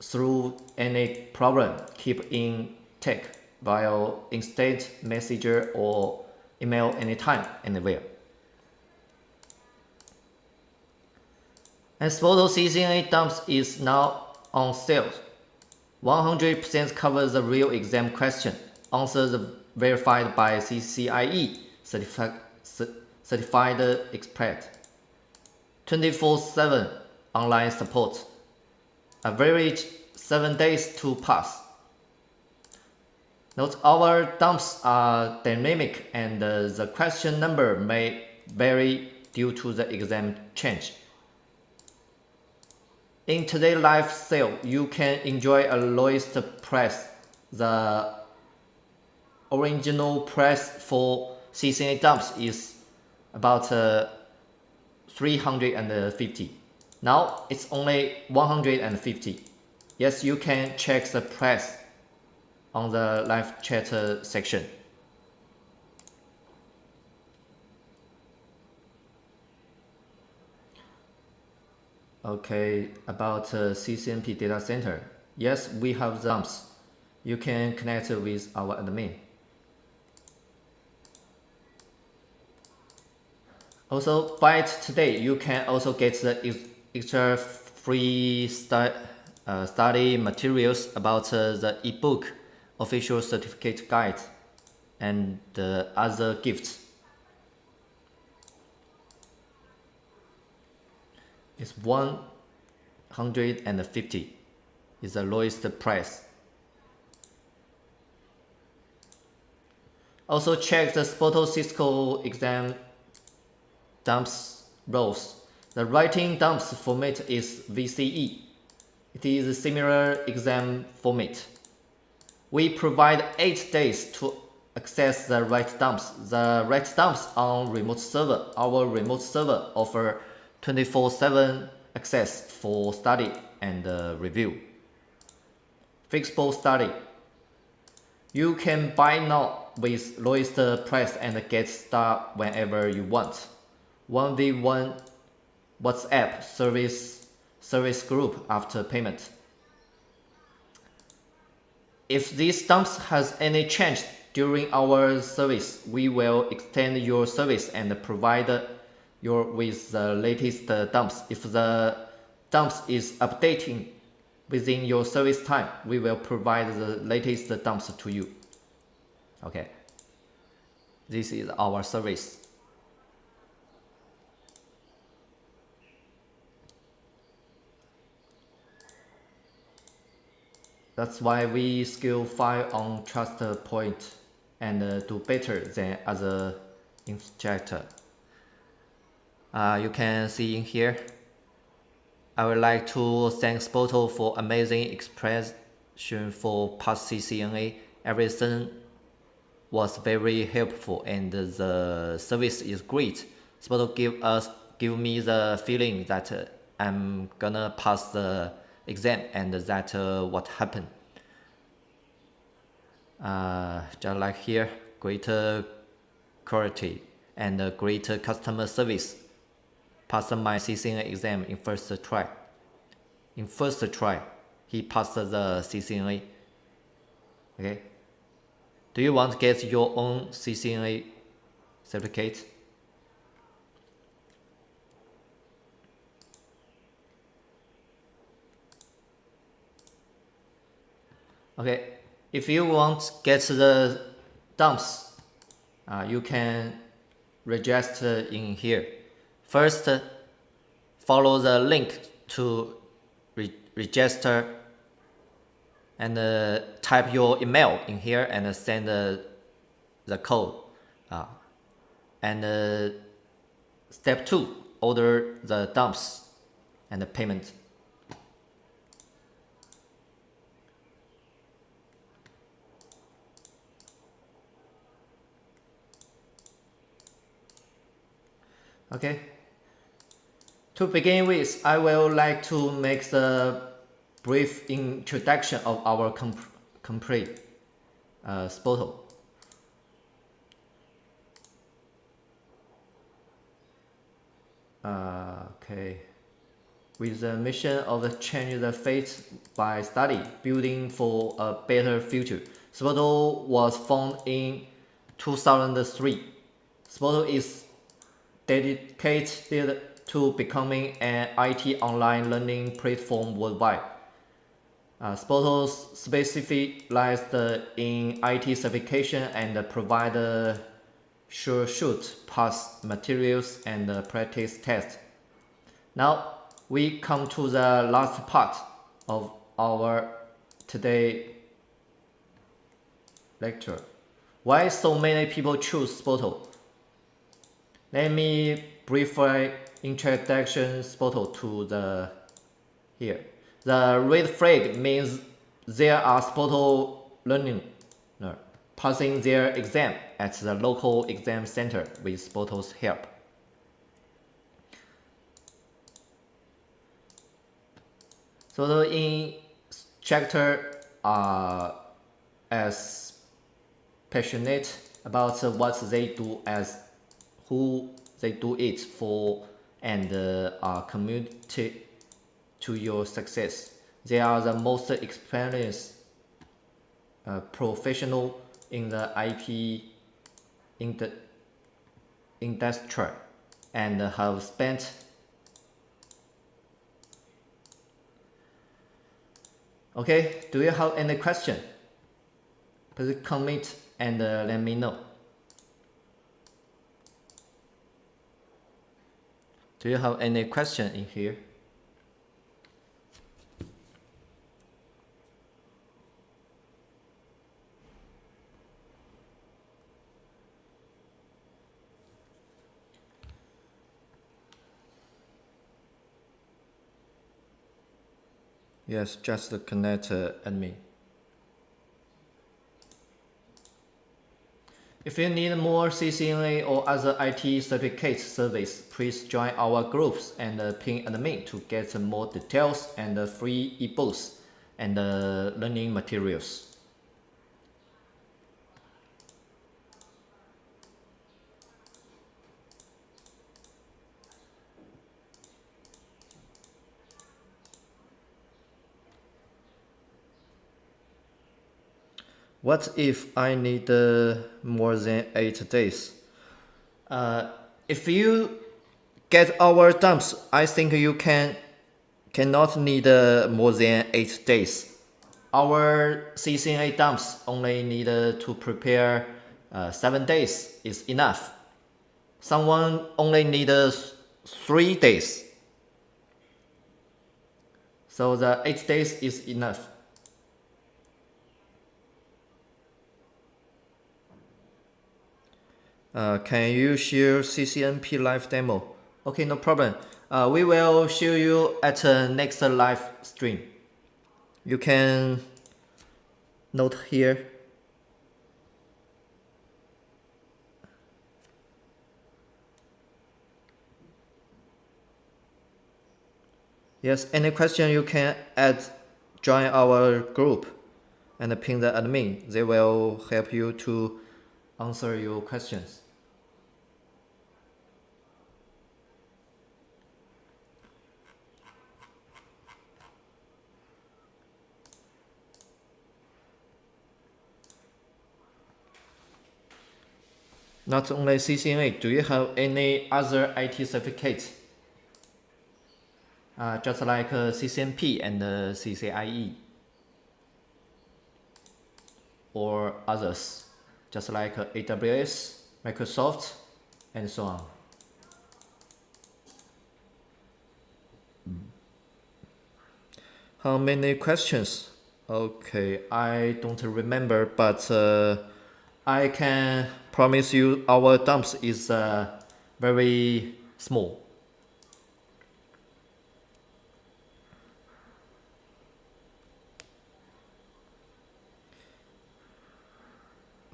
through any problem keep in tech via instant messenger or email anytime, anywhere. And SPOTO CCNA dumps is now on sale. 100% covers the real exam question, answers verified by CCIE certified expert. 24/7 online support. Average 7 days to pass. Note our dumps are dynamic and the question number may vary due to the exam change. In today's live sale, you can enjoy a lowest price. The original price for CCNA dumps is about 350. Now it's only 150. Yes, you can check the price on the live chat section. Okay, about CCNP data center. Yes, we have dumps. You can connect with our admin. Also, buy it today. You can also get the extra free study materials about the ebook, official certificate guide, and other gifts. It's 150 is the lowest price. Also check the SPOTO Cisco exam dumps rows. The writing dumps format is VCE. It is a similar exam format. We provide 8 days to access the write dumps. The write dumps on remote server. Our remote server offer 24/7 access for study and review. Flexible study. You can buy now with lowest price and get started whenever you want. 1v1 WhatsApp service group after payment. If these dumps has any change during our service, we will extend your service and provide with the latest dumps. If the dumps is updating within your service time, we will provide the latest dumps to you. Okay, this is our service. That's why we skill 5 on trust point and do better than other instructor. You can see in here. I would like to thank SPOTO for amazing expression for past CCNA. Everything was very helpful and the service is great. SPOTO give me the feeling that I'm gonna pass the exam and that what happened. Just like here, greater quality and greater customer service. Passed my CCNA exam in first try. In first try, he passed the CCNA. Okay. Do you want to get your own CCNA certificate? Okay. If you want to get the dumps, you can register in here. First, follow the link to register and type your email in here and send the code. And step 2, order the dumps and the payment. Okay. To begin with, I will like to make the brief introduction of our company, SPOTO. Okay. With the mission of changing the fate by study, building for a better future. SPOTO was formed in 2003. SPOTO is dedicated to becoming an IT online learning platform worldwide. SPOTO specialized in IT certification and provide sure-shoot pass materials and practice tests. Now we come to the last part of our today lecture. Why so many people choose SPOTO? Let me briefly introduction SPOTO to the here. The red flag means there are SPOTO learner passing their exam at the local exam center with SPOTO's help. So in chapter as passionate about what they do as who they do it for and are committed to your success. They are the most experienced professional in the IT industry and have spent Okay, do you have any question? Please comment and let me know. Do you have any question in here? Yes, just connect admin. If you need more CCNA or other IT certificate service, please join our groups and ping admin to get more details and free ebooks and learning materials. What if I need more than 8 days? If you get our dumps, I think you cannot need more than 8 days. Our CCNA dumps only need to prepare 7 days is enough. Someone only needs 3 days. So the 8 days is enough. Can you share CCNP live demo? Okay, no problem. We will show you at the next live stream. You can note here. Yes, any question you can join our group and ping the admin. They will help you to answer your questions. Not only CCNA, do you have any other IT certificates? Just like CCNP and CCIE or others, just like AWS, Microsoft, and so on. How many questions? Okay, I don't remember, but I can promise you our dumps is very small.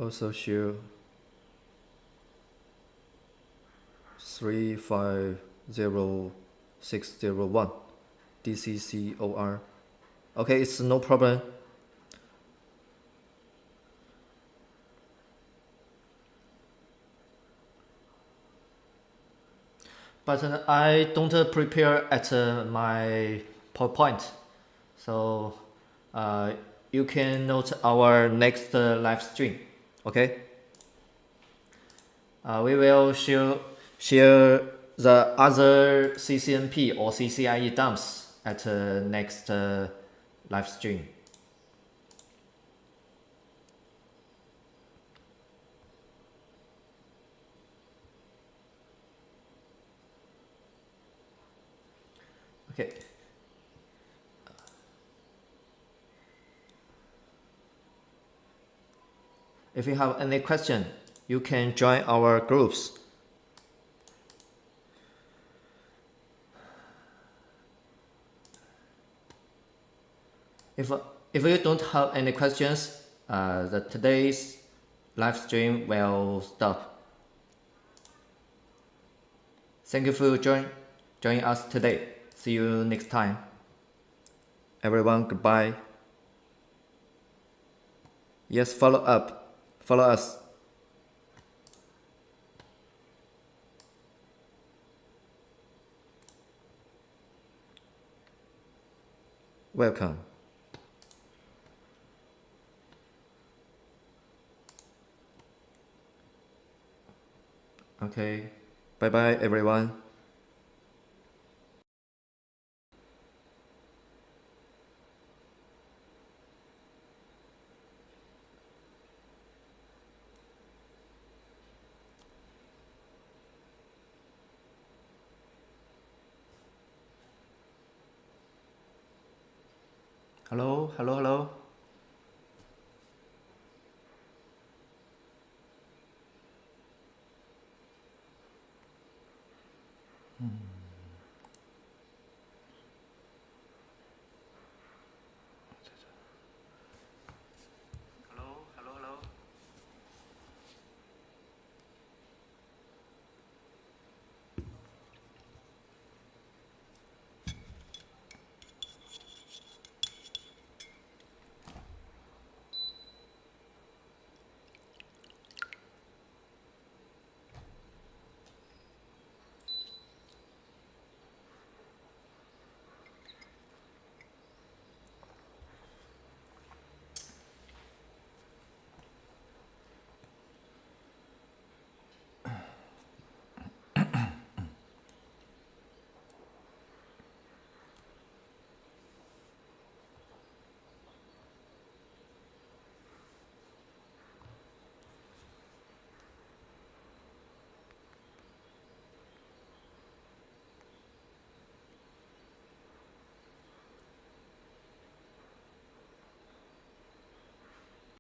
Also share 350601 DCCOR. Okay, it's no problem. But I don't prepare at my PowerPoint, so you can note our next live stream. Okay. We will share the other CCNP or CCIE dumps at next live stream. Okay. If you have any question, you can join our groups. If you don't have any questions, today's live stream will stop. Thank you for joining us today. See you next time. Everyone, goodbye. Yes, follow us. Welcome. Okay, bye bye everyone. Hello.